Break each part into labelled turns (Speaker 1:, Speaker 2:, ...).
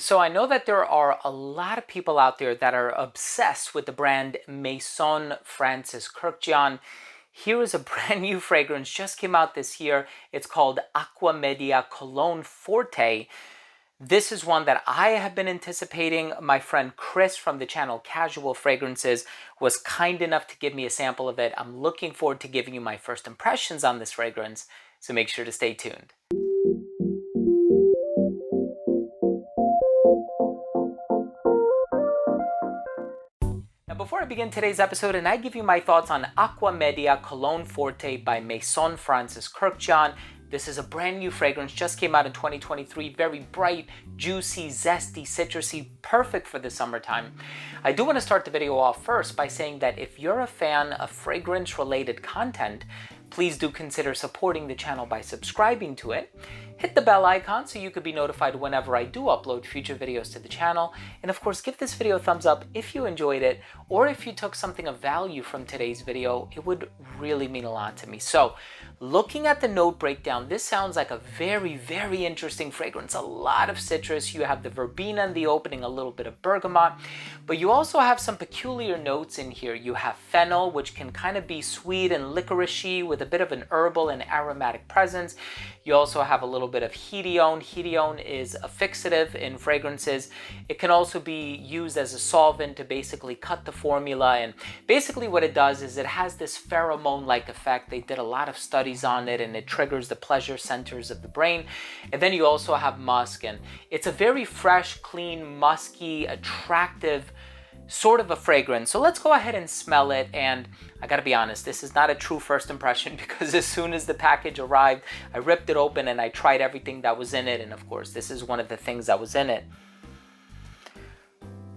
Speaker 1: So I know that there are a lot of people out there that are obsessed with the brand Maison Francis Kurkdjian. Here is a brand new fragrance, just came out this year. It's called Aqua Cologne Forte. This is one that I have been anticipating. My friend Chris from the channel Casual Fragrances was kind enough to give me a sample of it. I'm looking forward to giving you my first impressions on this fragrance, so make sure to stay tuned. Now, before I begin today's episode and I give you my thoughts on Aqua Cologne Forte by Maison Francis Kurkdjian, this is a brand new fragrance, just came out in 2023, very bright, juicy, zesty, citrusy, perfect for the summertime. I do want to start the video off first by saying that if you're a fan of fragrance-related content, please do consider supporting the channel by subscribing to it. Hit the bell icon so you could be notified whenever I do upload future videos to the channel. And of course, give this video a thumbs up if you enjoyed it, or if you took something of value from today's video. It would really mean a lot to me. So, looking at the note breakdown, this sounds like a very, very interesting fragrance. A lot of citrus. You have the verbena in the opening, a little bit of bergamot, but you also have some peculiar notes in here. You have fennel, which can kind of be sweet and licoricey with a bit of an herbal and aromatic presence. You also have a little bit of hedione. Hedione is a fixative in fragrances. It can also be used as a solvent to basically cut the formula. And basically what it does is it has this pheromone-like effect. They did a lot of studies on it, and it triggers the pleasure centers of the brain. And then you also have musk, and it's a very fresh, clean, musky, attractive sort of a fragrance. So let's go ahead and smell it. And I gotta be honest, this is not a true first impression, because as soon as the package arrived, I ripped it open and I tried everything that was in it. And of course, this is one of the things that was in it.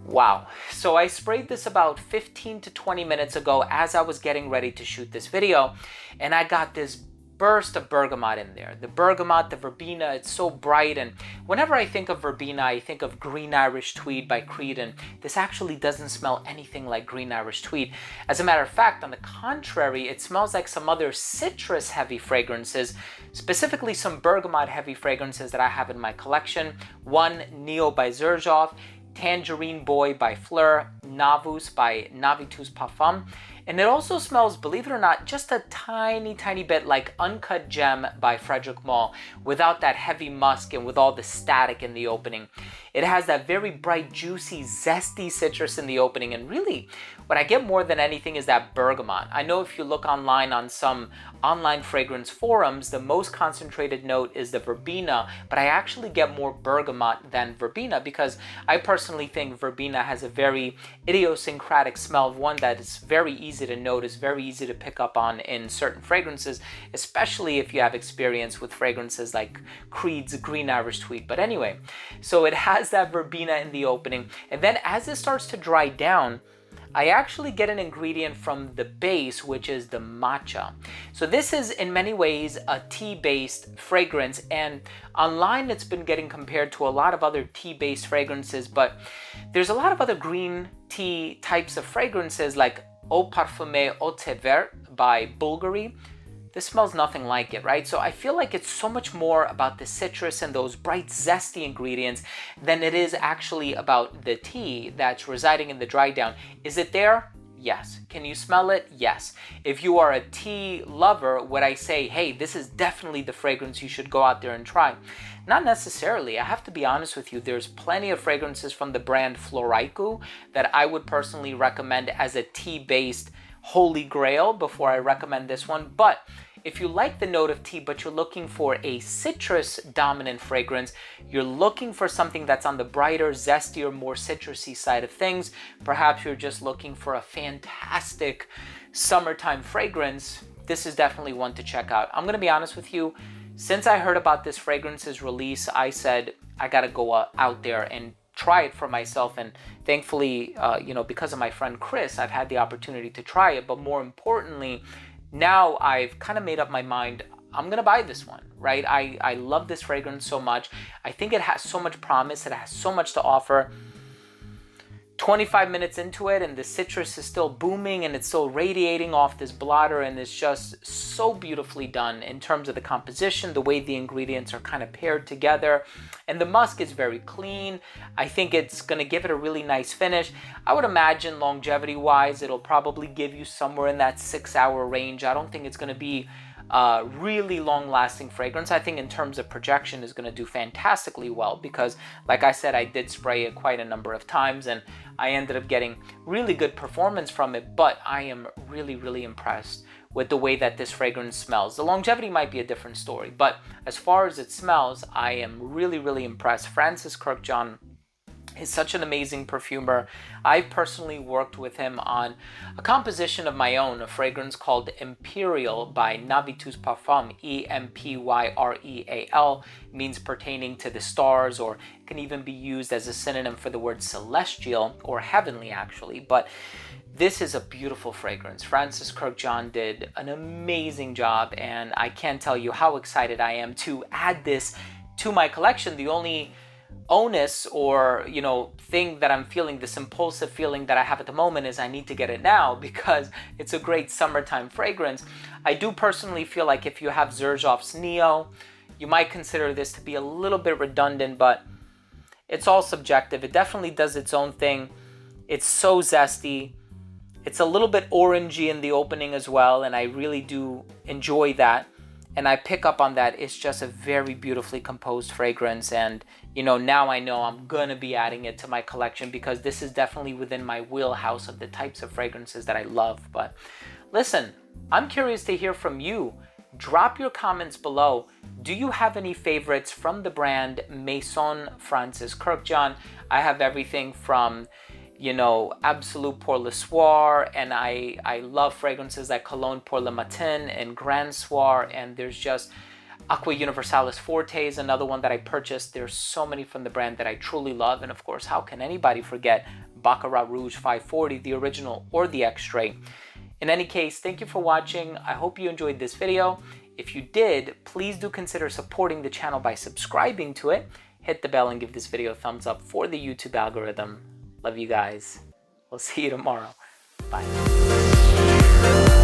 Speaker 1: Wow. So I sprayed this about 15 to 20 minutes ago as I was getting ready to shoot this video, and I got this burst of bergamot in there. The bergamot, the verbena, it's so bright, and whenever I think of verbena, I think of Green Irish Tweed by Creed, and this actually doesn't smell anything like Green Irish Tweed. As a matter of fact, on the contrary, it smells like some other citrus heavy fragrances, specifically some bergamot heavy fragrances that I have in my collection. One, Neo by Xerjoff, Tangerine Boy by Fleur, Navus by Navitus Parfums. And it also smells, believe it or not, just a tiny, tiny bit like Uncut Gem by Frederic Malle, without that heavy musk and with all the static in the opening. It has that very bright, juicy, zesty citrus in the opening. And really, what I get more than anything is that bergamot. I know if you look online on some online fragrance forums, the most concentrated note is the verbena, but I actually get more bergamot than verbena, because I personally think verbena has a very idiosyncratic smell, one that is very easy to notice, very easy to pick up on in certain fragrances, especially if you have experience with fragrances like Creed's Green Irish Tweed. But anyway, so it has that verbena in the opening, and then as it starts to dry down, I actually get an ingredient from the base, which is the matcha. So this is in many ways a tea-based fragrance, and online it's been getting compared to a lot of other tea-based fragrances, but there's a lot of other green tea types of fragrances like Eau Parfumée Au Thé Vert by Bulgari. This smells nothing like it, right? So I feel like it's so much more about the citrus and those bright, zesty ingredients than it is actually about the tea that's residing in the dry down. Is it there? Yes. Can you smell it? Yes. If you are a tea lover, would I say, hey, this is definitely the fragrance you should go out there and try? Not necessarily. I have to be honest with you. There's plenty of fragrances from the brand Floraiku that I would personally recommend as a tea-based holy grail before I recommend this one. But if you like the note of tea, but you're looking for a citrus dominant fragrance, you're looking for something that's on the brighter, zestier, more citrusy side of things, perhaps you're just looking for a fantastic summertime fragrance, this is definitely one to check out. I'm gonna be honest with you, since I heard about this fragrance's release, I said, I gotta go out there and try it for myself. And thankfully, because of my friend Chris, I've had the opportunity to try it. But more importantly, now I've kind of made up my mind, I'm gonna buy this one, right? I love this fragrance so much. I think it has so much promise. It has so much to offer. 25 minutes into it and the citrus is still booming and it's still radiating off this blotter, and it's just so beautifully done in terms of the composition, the way the ingredients are kind of paired together, and the musk is very clean. I think it's going to give it a really nice finish. I would imagine longevity wise it'll probably give you somewhere in that 6-hour range. I don't think it's going to be really long-lasting fragrance. I think in terms of projection is going to do fantastically well, because like I said, I did spray it quite a number of times and I ended up getting really good performance from it. But I am really impressed with the way that this fragrance smells. The longevity might be a different story, but as far as it smells, I am really impressed. Francis Kurkdjian is such an amazing perfumer. I personally worked with him on a composition of my own, a fragrance called Imperial by Navitus Parfum, Empyreal, means pertaining to the stars, or it can even be used as a synonym for the word celestial or heavenly actually. But this is a beautiful fragrance. Francis Kurkdjian did an amazing job, and I can't tell you how excited I am to add this to my collection. The only onus or thing that I'm feeling, this impulsive feeling that I have at the moment, is I need to get it now because it's a great summertime fragrance. I do personally feel like if you have Xerjoff's Neo, you might consider this to be a little bit redundant, but it's all subjective. It definitely does its own thing. It's so zesty. It's a little bit orangey in the opening as well, and I really do enjoy that. And I pick up on that. It's just a very beautifully composed fragrance. And, now I know I'm going to be adding it to my collection because this is definitely within my wheelhouse of the types of fragrances that I love. But listen, I'm curious to hear from you. Drop your comments below. Do you have any favorites from the brand Maison Francis Kurkdjian? I have everything from Absolute pour le soir, and I love fragrances like Cologne pour le matin and Grand Soir, and there's just Aqua Universalis Forte is another one that I purchased. There's so many from the brand that I truly love, and of course, how can anybody forget Baccarat Rouge 540, the original or the X-Ray. In any case, thank you for watching. I hope you enjoyed this video. If you did, please do consider supporting the channel by subscribing to it. Hit the bell and give this video a thumbs up for the YouTube algorithm. Love you guys. We'll see you tomorrow. Bye.